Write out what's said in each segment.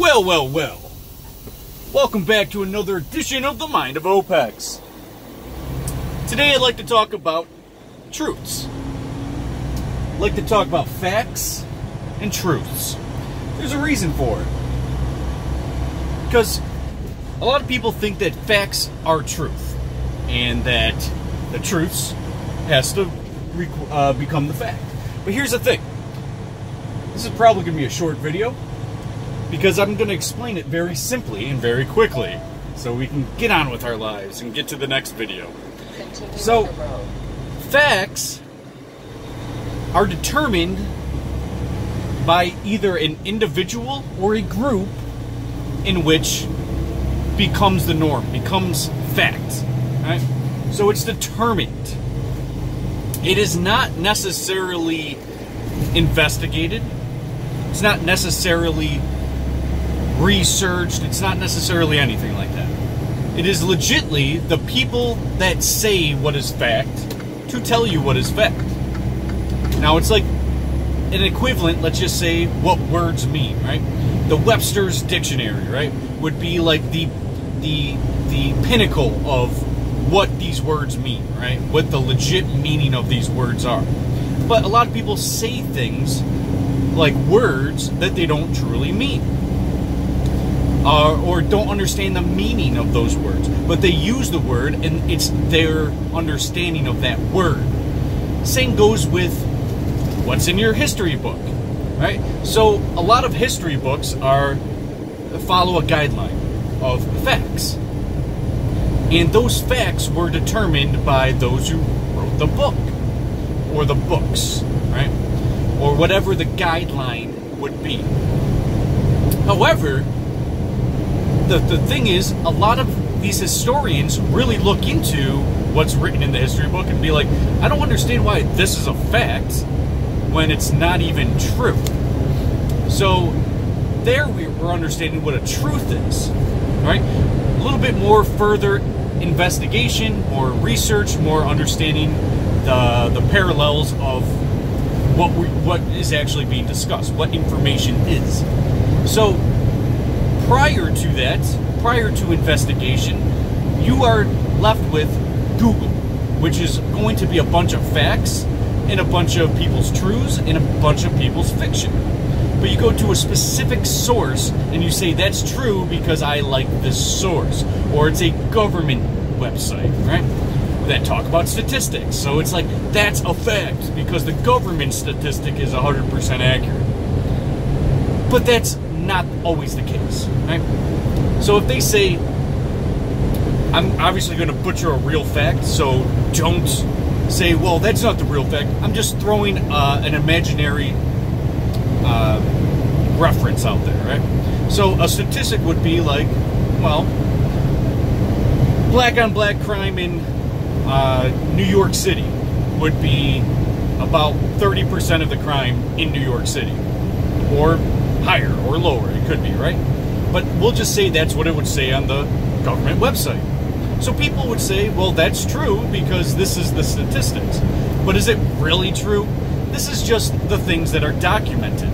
Well, well, well. Welcome back to another edition of The Mind of OPEX. Today I'd like to talk about truths. I'd like to talk about facts and truths. There's a reason for it. Because a lot of people think that facts are truth, and that the truths has to become the fact. But here's the thing. This is probably going to be a short video, because I'm going to explain it very simply and very quickly, so we can get on with our lives and get to the next video. So, facts are determined by either an individual or a group in which becomes the norm, becomes fact. Right? So it's determined. It is not necessarily investigated. It's not necessarily researched. It's not necessarily anything like that. It is legitly the people that say what is fact to tell you what is fact. Now, it's like an equivalent, let's just say, what words mean, right? The Webster's Dictionary, right, would be like the pinnacle of what these words mean, right? What the legit meaning of these words are. But a lot of people say things like words that they don't truly mean. Or don't understand the meaning of those words. But they use the word, and it's their understanding of that word. Same goes with what's in your history book, right? So a lot of history books follow a guideline of facts. And those facts were determined by those who wrote the book, or the books, right? Or whatever the guideline would be. However, the thing is, a lot of these historians really look into what's written in the history book and be like, I don't understand why this is a fact when it's not even true. So there we're understanding what a truth is, right? A little bit more further investigation, more research, more understanding the parallels of what is actually being discussed, what information is. So prior to that, prior to investigation, you are left with Google, which is going to be a bunch of facts and a bunch of people's truths and a bunch of people's fiction. But you go to a specific source and you say, that's true because I like this source. Or it's a government website, right, that talk about statistics. So it's like, that's a fact because the government statistic is 100% accurate. But that's not always the case, right? So if they say, I'm obviously going to butcher a real fact, so don't say, well, that's not the real fact. I'm just throwing an imaginary reference out there, right? So a statistic would be like, well, black on black crime in New York City would be about 30% of the crime in New York City, or higher or lower, it could be, right? But we'll just say that's what it would say on the government website. So people would say, well, that's true because this is the statistics. But is it really true? This is just the things that are documented,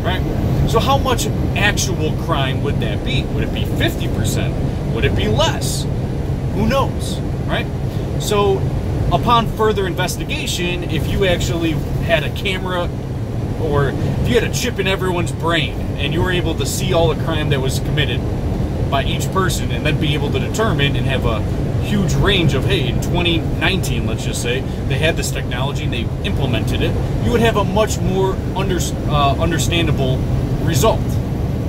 right? So how much actual crime would that be? Would it be 50%? Would it be less? Who knows, right? So upon further investigation, if you actually had a camera, or if you had a chip in everyone's brain and you were able to see all the crime that was committed by each person, and then be able to determine and have a huge range of, hey, in 2019, let's just say, they had this technology and they implemented it, you would have a much more understandable result,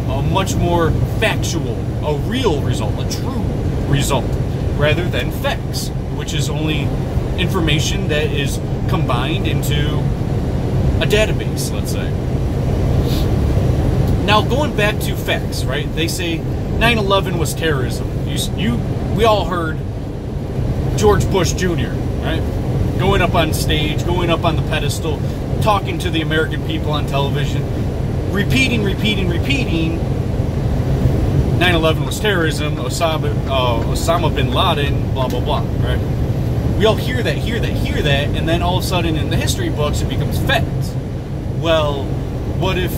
a much more factual, a real result, a true result, rather than facts, which is only information that is combined into a database, let's say. Now, going back to facts, right? They say 9/11 was terrorism. We all heard George Bush Jr., right? Going up on stage, going up on the pedestal, talking to the American people on television, repeating 9/11 was terrorism, Osama bin Laden, blah, blah, blah, right? We all hear that, and then all of a sudden in the history books it becomes fact. Well, what if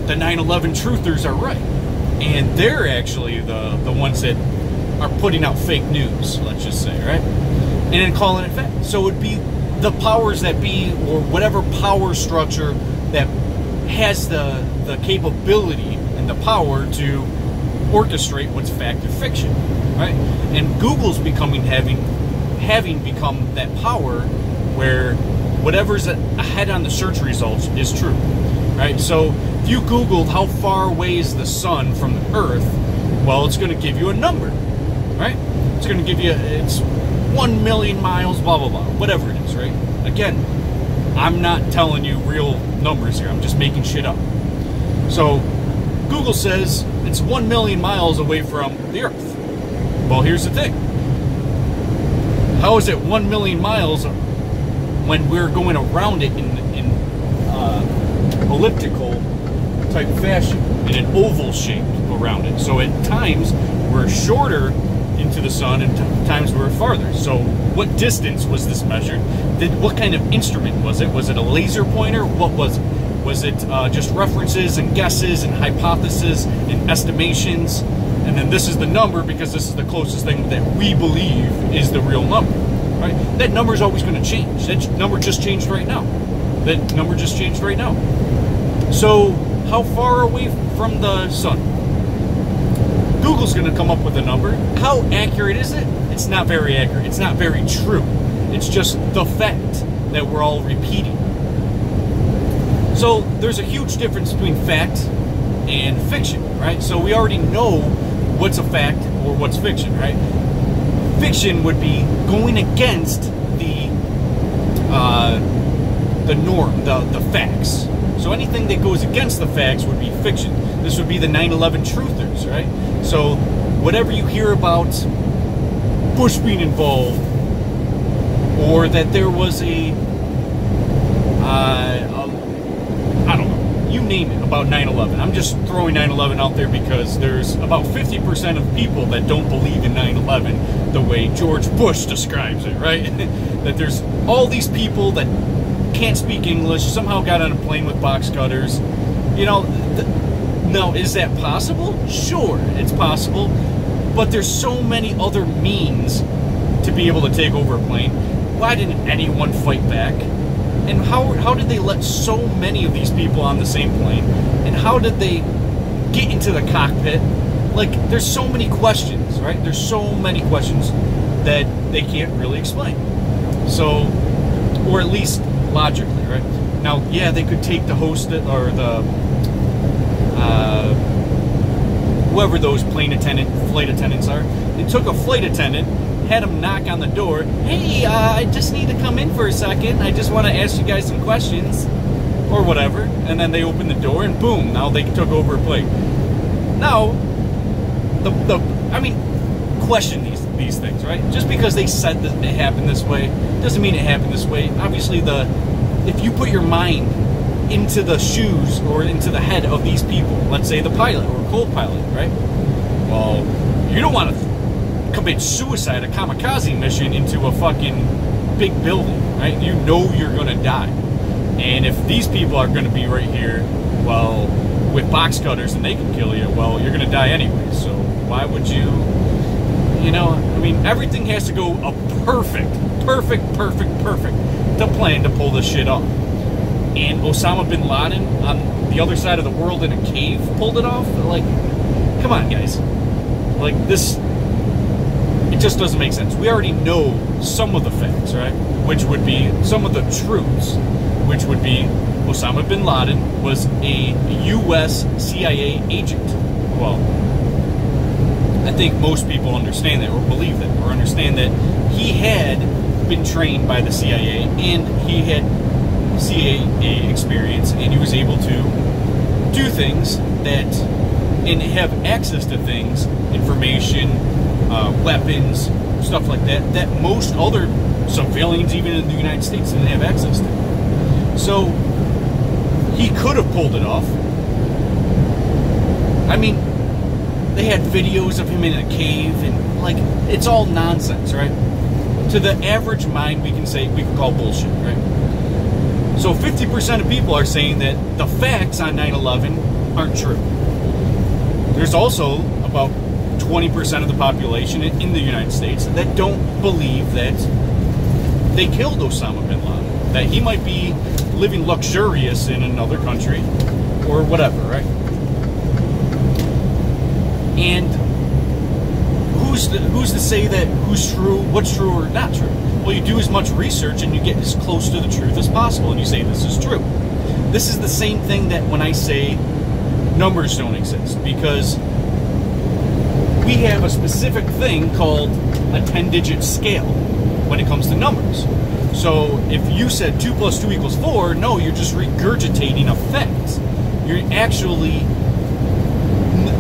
the 9/11 truthers are right? and they're actually the ones that are putting out fake news, let's just say, right? And then calling it fact. So it would be the powers that be, or whatever power structure that has the capability and the power to orchestrate what's fact or fiction, right? And Google's having become that power where whatever's ahead on the search results is true, right? So if you Googled how far away is the sun from the Earth, well, it's going to give you a number, right? It's going to give you, it's 1 million miles, blah, blah, blah, whatever it is, right? Again, I'm not telling you real numbers here. I'm just making shit up. So Google says it's 1 million miles away from the Earth. Well, here's the thing. How is it 1 million miles when we're going around it in elliptical type fashion, in an oval shape around it? So at times we're shorter into the sun and times we're farther. So what distance was this measured? What kind of instrument was it? Was it a laser pointer? What was it? Was it just references and guesses and hypotheses and estimations? And then this is the number because this is the closest thing that we believe is the real number, right? That number is always going to change. That number just changed right now. That number just changed right now. So how far away from the sun? Google's going to come up with a number. How accurate is it? It's not very accurate. It's not very true. It's just the fact that we're all repeating. So there's a huge difference between fact and fiction, right? So we already know what's a fact or what's fiction, right? Fiction would be going against the norm, the facts. So anything that goes against the facts would be fiction. This would be the 9/11 truthers, right? So whatever you hear about Bush being involved, or that there was I don't know, you name it, about 9/11. I'm just throwing 9/11 out there because there's about 50% of people that don't believe in 9/11 the way George Bush describes it, right? That there's all these people that can't speak English, somehow got on a plane with box cutters. You know, now, is that possible? Sure, it's possible. But there's so many other means to be able to take over a plane. Why didn't anyone fight back? And how did they let so many of these people on the same plane? And how did they get into the cockpit? Like, there's so many questions, right? There's so many questions that they can't really explain. So, or at least logically, right? Now, yeah, they could take the host or the whoever those flight attendants are. They took a flight attendant, had him knock on the door. Hey, I just need to come in for a second. I just want to ask you guys some questions, or whatever. And then they opened the door, and boom, now they took over a plane. Now, I mean, question these things, right? Just because they said that it happened this way doesn't mean it happened this way. Obviously, if you put your mind into the shoes or into the head of these people, let's say the pilot or co-pilot, right? Well, you don't want to commit suicide, a kamikaze mission into a fucking big building, right? You know you're going to die. And if these people are going to be right here, well, with box cutters and they can kill you, well, you're going to die anyway. So why would you, you know, I mean, everything has to go a perfect to plan to pull this shit off. And Osama bin Laden on the other side of the world in a cave pulled it off? Like, come on, guys. Like, this, it just doesn't make sense. We already know some of the facts, right? Which would be some of the truths, which would be Osama bin Laden was a U.S. CIA agent. Well, I think most people understand that, or believe that, or understand that he had been trained by the CIA, and he had CIA experience, and he was able to do things that, and have access to things, information, weapons, stuff like that, that most other civilians, even in the United States, didn't have access to. So, he could have pulled it off. I mean, they had videos of him in a cave, and, like, it's all nonsense, right? To the average mind, we can call bullshit, right? So 50% of people are saying that the facts on 9/11 aren't true. There's also about 20% of the population in the United States that don't believe that they killed Osama bin Laden, that he might be living luxurious in another country or whatever, right? And who's to say that what's true or not true? Well, you do as much research and you get as close to the truth as possible, and you say this is true. This is the same thing that when I say numbers don't exist, because we have a specific thing called a 10-digit scale when it comes to numbers. So if you said 2 + 2 = 4, no, you're just regurgitating a fact. You're actually,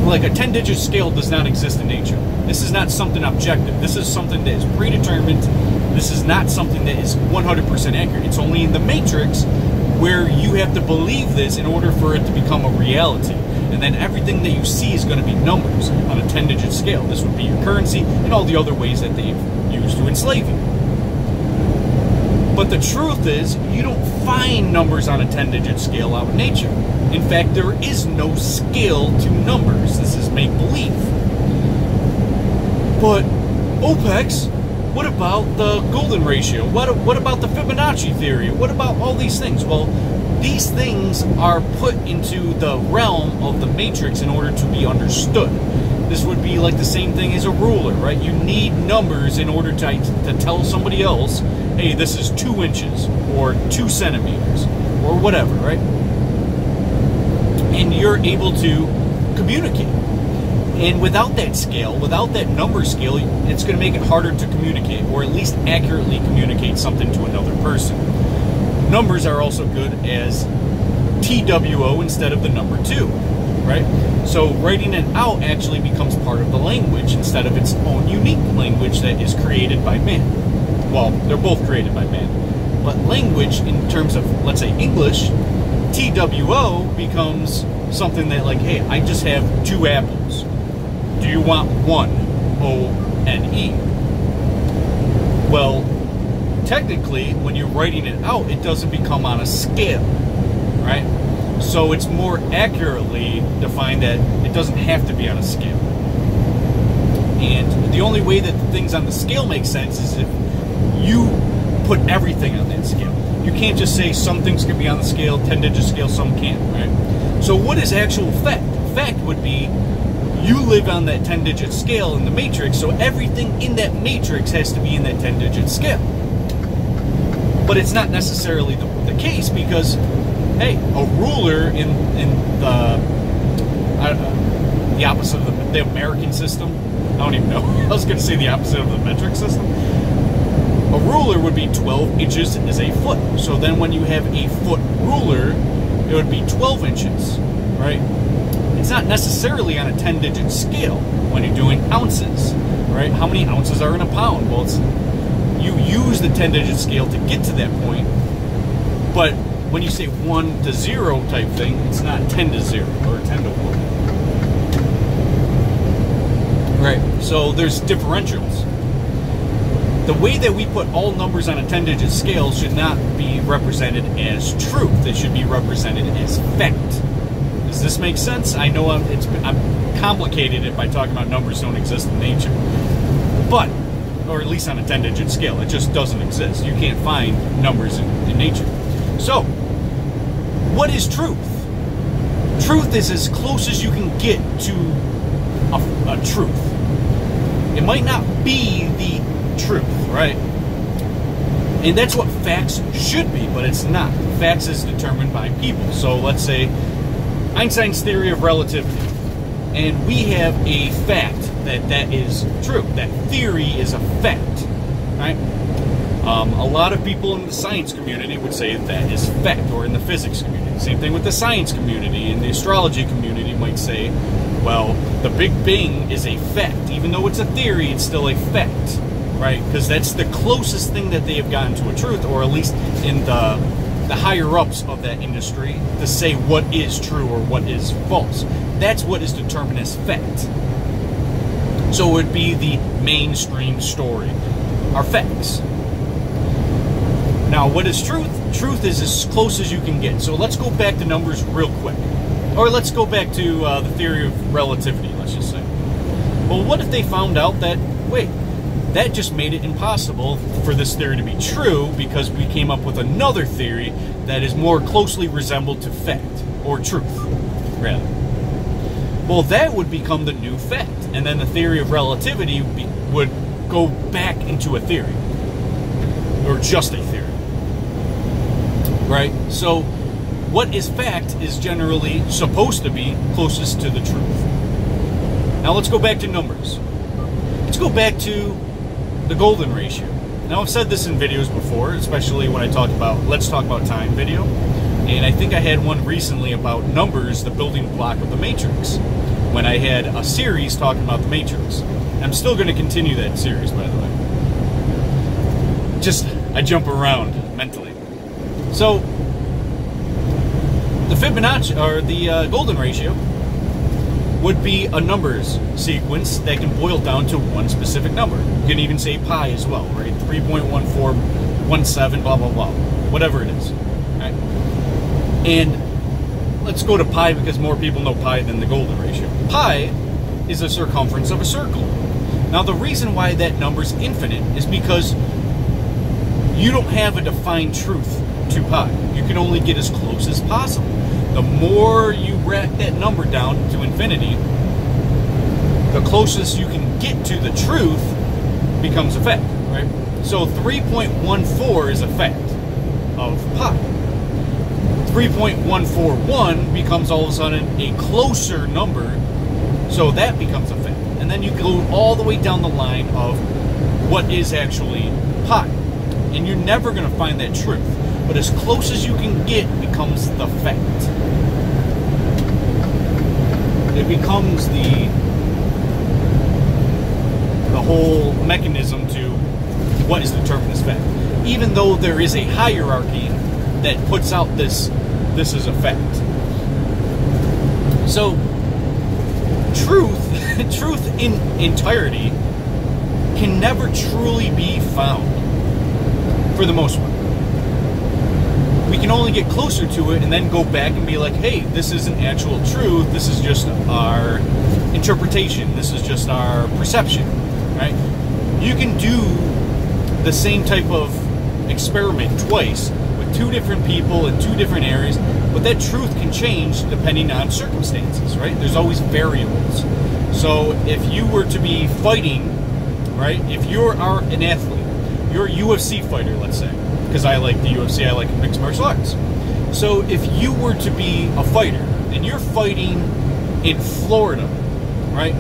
like, a 10-digit scale does not exist in nature. This is not something objective. This is something that is predetermined. This is not something that is 100% accurate. It's only in the Matrix where you have to believe this in order for it to become a reality. And then everything that you see is going to be numbers on a 10-digit scale. This would be your currency and all the other ways that they've used to enslave you. But the truth is, you don't find numbers on a 10-digit scale out in nature. In fact, there is no scale to numbers. This is make-believe. But OPEX, what about the golden ratio? What about the Fibonacci theory? What about all these things? Well, these things are put into the realm of the Matrix in order to be understood. This would be like the same thing as a ruler, right? You need numbers in order to tell somebody else, hey, this is 2 inches or 2 centimeters or whatever, right? And you're able to communicate. And without that scale, without that number scale, it's going to make it harder to communicate, or at least accurately communicate something to another person. Numbers are also good as TWO instead of the number 2, right? So writing it out actually becomes part of the language instead of its own unique language that is created by man. Well, they're both created by man. But language, in terms of, let's say, English, TWO becomes something that, like, hey, I just have 2 apples. Do you want 1? O-N-E. Well, technically, when you're writing it out, it doesn't become on a scale, right? So it's more accurately defined that it doesn't have to be on a scale. And the only way that the things on the scale make sense is if you put everything on that scale. You can't just say some things can be on the scale, 10-digit scale, some can't, right? So what is actual fact? Fact would be you live on that 10-digit scale in the Matrix, so everything in that Matrix has to be in that 10-digit scale. But it's not necessarily the case, because, hey, a ruler in the opposite of the American system, I don't even know, I was going to say the opposite of the metric system, a ruler would be 12 inches is a foot. So then when you have a foot ruler, it would be 12 inches, right? It's not necessarily on a 10-digit scale when you're doing ounces, right? How many ounces are in a pound? Well, you use the 10-digit scale to get to that point, but when you say 1 to 0 type thing, it's not 10 to 0 or 10 to 1. Right, so there's differentials. The way that we put all numbers on a 10-digit scale should not be represented as truth. It should be represented as fact. Does this make sense? I know I'm complicated it by talking about numbers don't exist in nature. But, or at least on a 10-digit scale, it just doesn't exist. You can't find numbers in nature. So, what is truth? Truth is as close as you can get to a truth. It might not be the truth, right? And that's what facts should be, but it's not. Facts is determined by people. So let's say Einstein's theory of relativity, and we have a fact that is true. That theory is a fact, right? A lot of people in the science community would say that is fact, or in the physics community. Same thing with the science community, and the astrology community might say, well, the Big Bang is a fact. Even though it's a theory, it's still a fact, right? Because that's the closest thing that they have gotten to a truth, or at least in the higher-ups of that industry, to say what is true or what is false. That's what is determined as fact. So it would be the mainstream story, are facts. Now, what is truth? Truth is as close as you can get. So let's go back to numbers real quick. Or let's go back to the theory of relativity, let's just say. Well, what if they found out that, wait, that just made it impossible for this theory to be true because we came up with another theory that is more closely resembled to fact, or truth, rather. Well, that would become the new fact, and then the theory of relativity would go back into a theory, or just a theory, right? So what is fact is generally supposed to be closest to the truth. Now let's go back to numbers. Let's go back to the golden ratio. Now I've said this in videos before, especially when I talked about Let's Talk About Time video, and I think I had one recently about numbers, the building block of the matrix, when I had a series talking about the matrix. I'm still going to continue that series, by the way. Just, I jump around mentally. So, the Fibonacci, or the golden ratio, would be a numbers sequence that can boil down to one specific number. You can even say pi as well, right? 3.1417, blah, blah, blah. Whatever it is, right? And let's go to pi because more people know pi than the golden ratio. Pi is the circumference of a circle. Now, the reason why that number's infinite is because you don't have a defined truth to pi. You can only get as close as possible. The more you rack that number down to infinity, the closest you can get to the truth becomes a fact, right? So 3.14 is a fact of pi. 3.141 becomes all of a sudden a closer number, so that becomes a fact. And then you go all the way down the line of what is actually pi. And you're never going to find that truth. But as close as you can get becomes the fact. It becomes the whole mechanism to what is determined as fact. Even though there is a hierarchy that puts out this is a fact. So truth in entirety can never truly be found, for the most part. We can only get closer to it and then go back and be like, hey, this isn't actual truth, this is just our interpretation, this is just our perception, right? You can do the same type of experiment twice with two different people in two different areas, but that truth can change depending on circumstances, right? There's always variables. So if you were to be fighting, right, if you are an athlete, you're a UFC fighter, let's say, because I like the UFC, I like mixed martial arts. So if you were to be a fighter and you're fighting in Florida, right,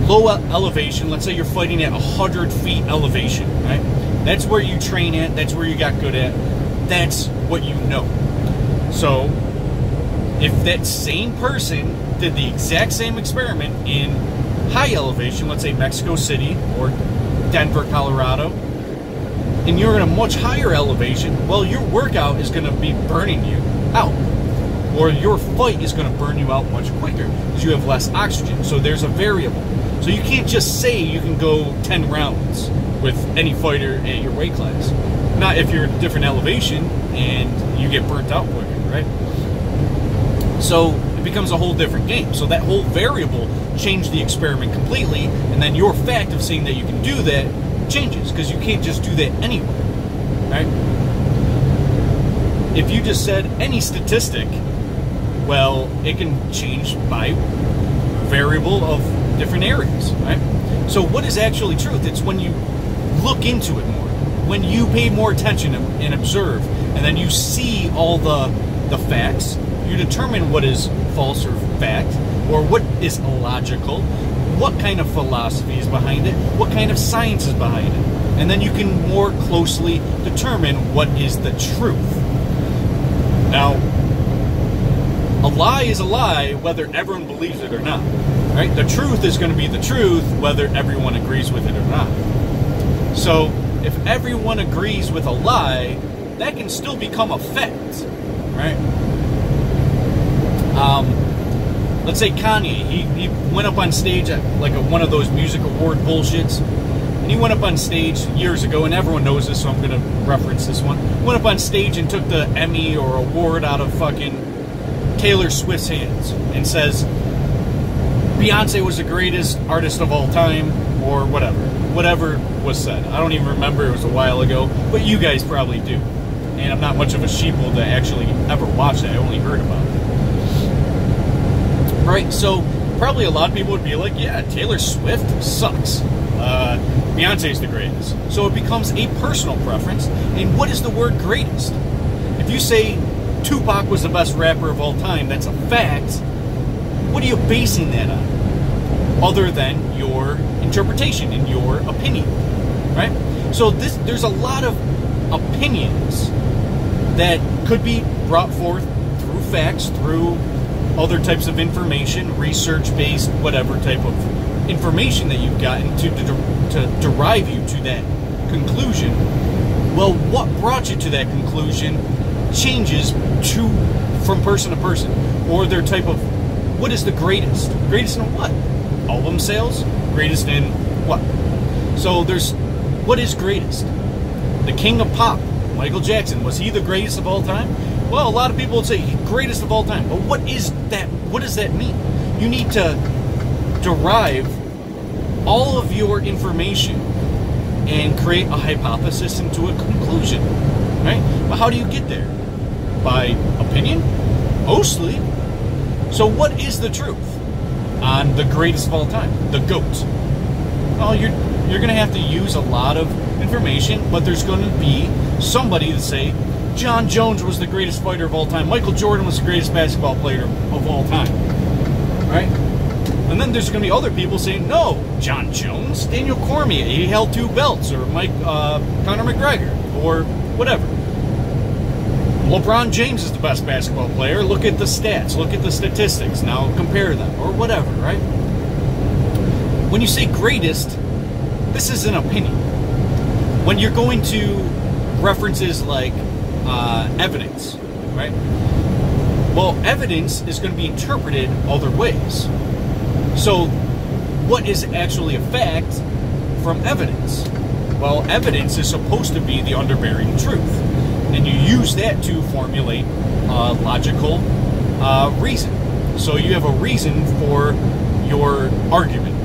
low elevation, let's say you're fighting at 100 feet elevation, right, that's where you train at, that's where you got good at, that's what you know. So if that same person did the exact same experiment in high elevation, let's say Mexico City or Denver, Colorado, and you're in a much higher elevation, well, your workout is going to be burning you out. Or your fight is going to burn you out much quicker because you have less oxygen. So there's a variable. So you can't just say you can go 10 rounds with any fighter at your weight class. Not if you're at a different elevation and you get burnt out quicker, right? So it becomes a whole different game. So that whole variable changed the experiment completely, and then your fact of saying that you can do that changes, because you can't just do that anywhere, right? If you just said any statistic, well, it can change by variable of different areas, right? So what is actually truth? It's when you look into it more, when you pay more attention and observe, and then you see all the facts, you determine what is false or fact, or what is illogical, what kind of philosophy is behind it, what kind of science is behind it. And then you can more closely determine what is the truth. Now, a lie is a lie whether everyone believes it or not, right? The truth is going to be the truth whether everyone agrees with it or not. So, if everyone agrees with a lie, that can still become a fact, right? Let's say Kanye, he went up on stage at like one of those music award bullshits, and he went up on stage years ago, and everyone knows this, so I'm going to reference this one. Went up on stage and took the Emmy or award out of fucking Taylor Swift's hands and says Beyonce was the greatest artist of all time, or whatever was said. I don't even remember, it was a while ago, but you guys probably do. And I'm not much of a sheeple to actually ever watch that. I only heard about it. Right? So probably a lot of people would be like, yeah, Taylor Swift sucks. Beyonce's the greatest. So it becomes a personal preference. And what is the word greatest? If you say Tupac was the best rapper of all time, that's a fact. What are you basing that on? Other than your interpretation and your opinion, right? So there's a lot of opinions that could be brought forth through facts, through other types of information, research-based, whatever type of information that you've gotten to derive you to that conclusion. Well, what brought you to that conclusion changes from person to person, or their type of, what is the greatest? Greatest in what? Album sales? Greatest in what? So what is greatest? The king of pop, Michael Jackson, was he the greatest of all time? Well, a lot of people would say greatest of all time, but what is that? What does that mean? You need to derive all of your information and create a hypothesis into a conclusion, right? But how do you get there? By opinion? Mostly. So what is the truth on the greatest of all time, the GOAT? Well, you're going to have to use a lot of information, but there's going to be somebody to say John Jones was the greatest fighter of all time, Michael Jordan was the greatest basketball player of all time, right? And then there's going to be other people saying, no, John Jones, Daniel Cormier, he held 2 belts, or Conor McGregor, or whatever. LeBron James is the best basketball player. Look at the stats. Look at the statistics. Now compare them, or whatever, right? When you say greatest, this is an opinion. When you're going to references like evidence, right? Well, evidence is going to be interpreted other ways. So, what is actually a fact from evidence? Well, evidence is supposed to be the underbearing truth. And you use that to formulate logical reason. So you have a reason for your argument.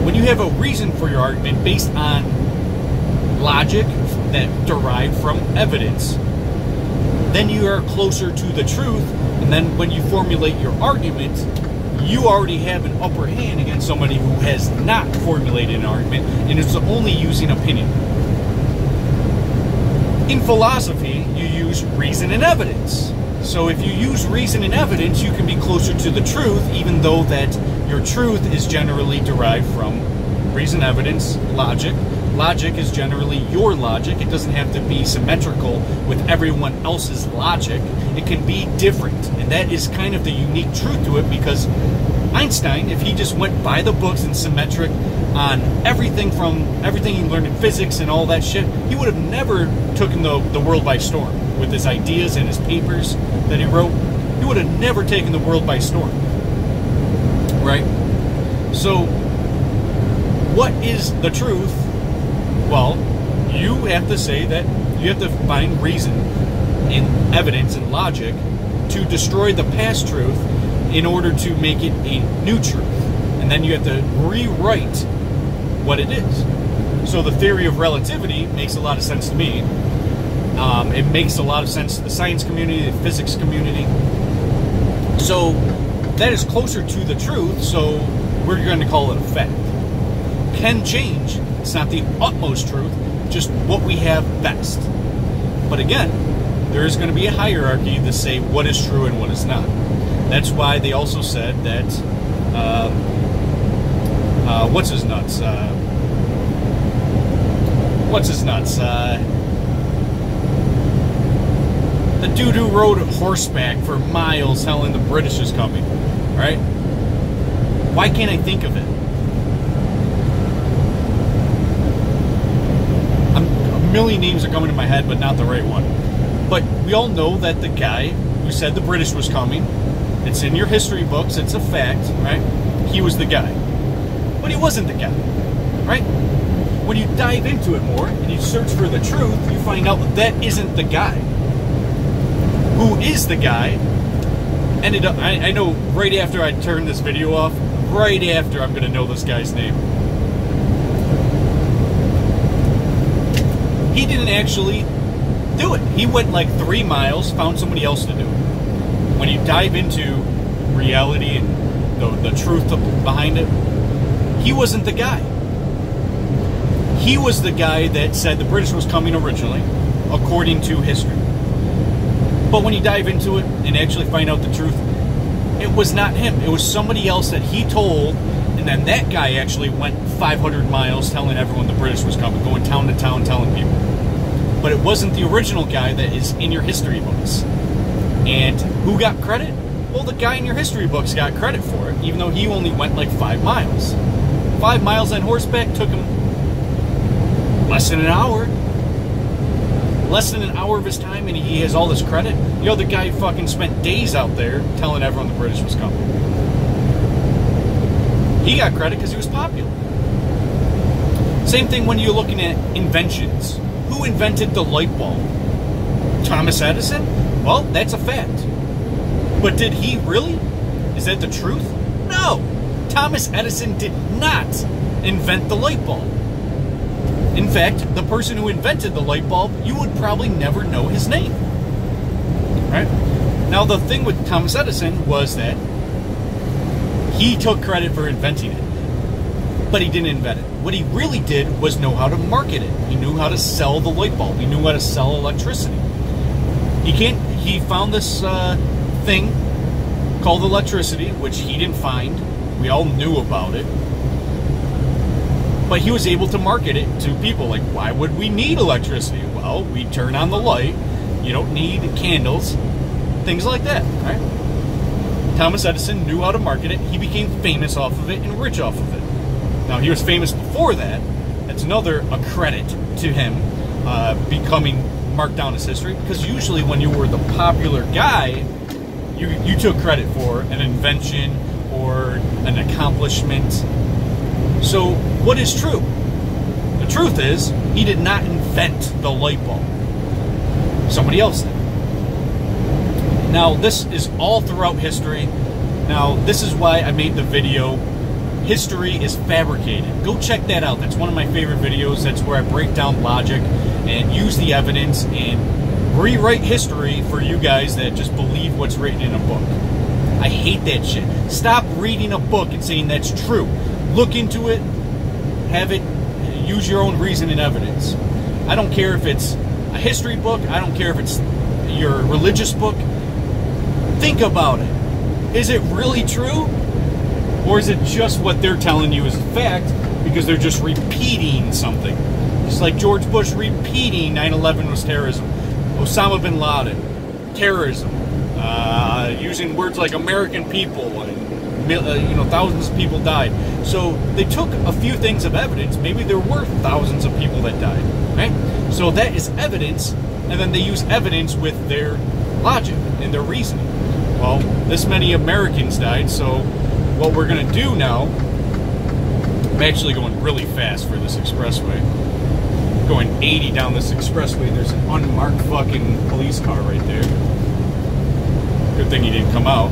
When you have a reason for your argument based on logic that derived from evidence, then you are closer to the truth. And then when you formulate your argument, you already have an upper hand against somebody who has not formulated an argument and is only using opinion. In philosophy, you use reason and evidence. So if you use reason and evidence, you can be closer to the truth, even though that your truth is generally derived from reason, evidence, logic. Logic is generally your logic. It doesn't have to be symmetrical with everyone else's logic. It can be different. And that is kind of the unique truth to it, because Einstein, if he just went by the books and symmetric on everything from everything he learned in physics and all that shit, he would have never taken the world by storm with his ideas and his papers that he wrote. He would have never taken the world by storm. Right? So, what is the truth? Well, you have to say that you have to find reason in evidence and logic to destroy the past truth in order to make it a new truth. And then you have to rewrite what it is. So the theory of relativity makes a lot of sense to me. It makes a lot of sense to the science community, the physics community. So that is closer to the truth, so we're going to call it a fact. Can change. It's not the utmost truth, just what we have best. But again, there is going to be a hierarchy to say what is true and what is not. That's why they also said that, what's his nuts? The dude who rode horseback for miles telling the British is coming, right? Why can't I think of it? A million names are coming to my head, but not the right one. But we all know that the guy who said the British was coming, it's in your history books, it's a fact, right? He was the guy. But he wasn't the guy, right? When you dive into it more and you search for the truth, you find out that isn't the guy. who is the guy, ended up, I know right after I turned this video off, right after I'm going to know this guy's name. He didn't actually do it. He went like 3 miles, found somebody else to do it. When you dive into reality and the truth behind it, he wasn't the guy. He was the guy that said the British was coming originally, according to history. But when you dive into it and actually find out the truth, it was not him. It was somebody else that he told, and then that guy actually went 500 miles telling everyone the British was coming, going town to town telling people. But it wasn't the original guy that is in your history books. And who got credit? Well, the guy in your history books got credit for it, even though he only went like 5 miles. 5 miles on horseback took him less than an hour. Less than an hour of his time, and he has all this credit. The other guy fucking spent days out there telling everyone the British was coming. He got credit because he was popular. Same thing when you're looking at inventions. Who invented the light bulb? Thomas Edison? Well, that's a fact. But did he really? Is that the truth? No. Thomas Edison did not invent the light bulb. In fact, the person who invented the light bulb, you would probably never know his name. Right? Now, the thing with Thomas Edison was that he took credit for inventing it, but he didn't invent it. What he really did was know how to market it. He knew how to sell the light bulb. He knew how to sell electricity. He found this thing called electricity, which he didn't find. We all knew about it. But he was able to market it to people. Like, why would we need electricity? Well, we turn on the light. You don't need candles. Things like that, right? Thomas Edison knew how to market it. He became famous off of it and rich off of it. Now, he was famous before that. That's another a credit to him becoming marked down as history. Because usually when you were the popular guy, you took credit for an invention or an accomplishment. So, what is true? The truth is, he did not invent the light bulb. Somebody else did. Now, this is all throughout history. Now, this is why I made the video, History is Fabricated. Go check that out. That's one of my favorite videos. That's where I break down logic and use the evidence and rewrite history for you guys that just believe what's written in a book. I hate that shit. Stop reading a book and saying that's true. Look into it, have it, use your own reason and evidence. I don't care if it's a history book, I don't care if it's your religious book. Think about it. Is it really true? Or is it just what they're telling you is a fact because they're just repeating something? Just like George Bush repeating 9/11 was terrorism. Osama bin Laden, terrorism. Using words like American people and thousands of people died. So they took a few things of evidence. Maybe there were thousands of people that died, right? So that is evidence, and then they use evidence with their logic and their reasoning. Well, this many Americans died, so what we're going to do now, I'm actually going really fast for this expressway. Going 80 down this expressway, there's an unmarked fucking police car right there. Good thing he didn't come out.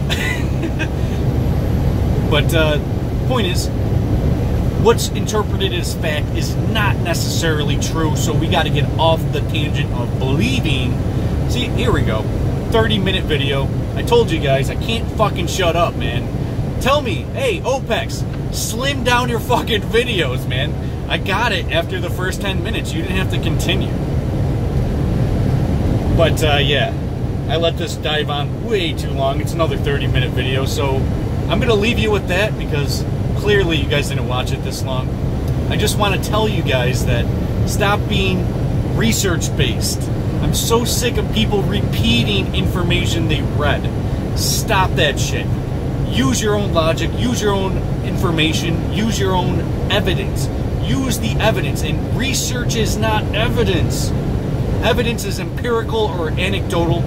But point is, what's interpreted as fact is not necessarily true, so we got to get off the tangent of believing. See, here we go. 30-minute video. I told you guys, I can't fucking shut up, man. Tell me, hey, OPEX, slim down your fucking videos, man. I got it after the first 10 minutes. You didn't have to continue. But, yeah. I let this dive on way too long. It's another 30-minute video, so I'm going to leave you with that because clearly you guys didn't watch it this long. I just want to tell you guys that stop being research-based. I'm so sick of people repeating information they read. Stop that shit. Use your own logic, use your own information, use your own evidence. Use the evidence, and research is not evidence. Evidence is empirical or anecdotal.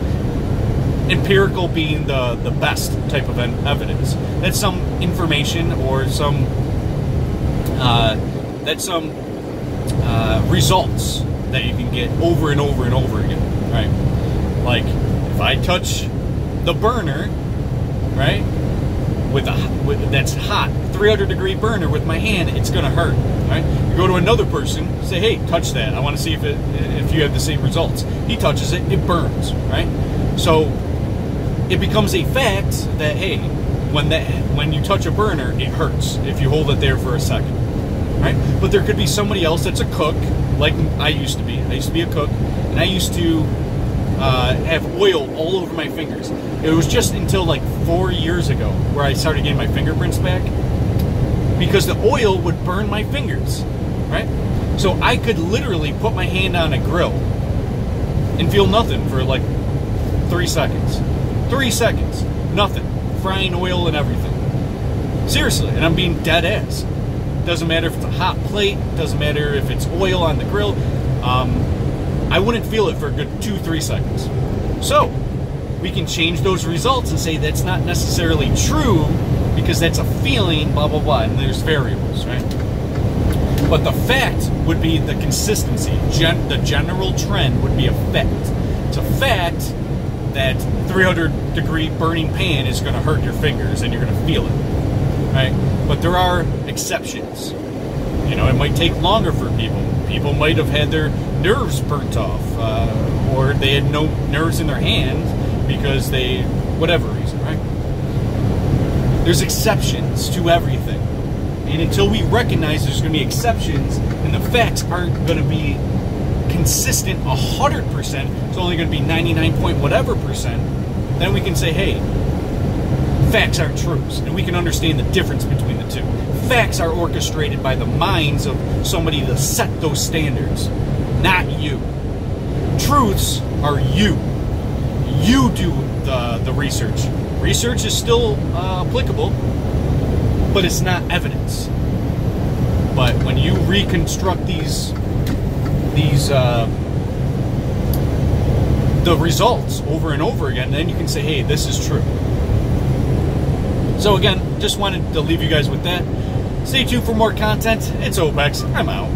Empirical being the best type of evidence. That's some information or some results that you can get over and over and over again, right? Like, if if I touch the burner, right, that's hot, 300-degree burner with my hand, it's going to hurt, right? You go to another person, say, hey, touch that. I want to see if you have the same results. He touches it, it burns, right? So it becomes a fact that, hey, when you touch a burner, it hurts if you hold it there for a second, right? But there could be somebody else that's a cook, like I used to be. I used to be a cook, and I used to have oil all over my fingers. It was just until like 4 years ago where I started getting my fingerprints back, because the oil would burn my fingers, right? So I could literally put my hand on a grill and feel nothing for like 3 seconds. 3 seconds, nothing. Frying oil and everything. Seriously, and I'm being dead ass. Doesn't matter if it's a hot plate, doesn't matter if it's oil on the grill. I wouldn't feel it for a good 2-3 seconds. So we can change those results and say that's not necessarily true because that's a feeling, blah, blah, blah, and there's variables, right? But the fact would be the consistency. The general trend would be a fact. It's a fact that 300-degree burning pan is going to hurt your fingers and you're going to feel it, right? But there are exceptions. You know, it might take longer for people. People might have had their nerves burnt off, or they had no nerves in their hand because they, whatever reason, right? There's exceptions to everything. And until we recognize there's going to be exceptions and the facts aren't going to be consistent 100%, it's only going to be 99 point whatever percent, then we can say, hey, facts aren't truths, and we can understand the difference between the two. Facts are orchestrated by the minds of somebody to set those standards, not you. Truths are you. You do the research. Research is still applicable, but it's not evidence. But when you reconstruct the results over and over again, then you can say, hey, this is true. So again, just wanted to leave you guys with that. Stay tuned for more content. It's OPEX. I'm out.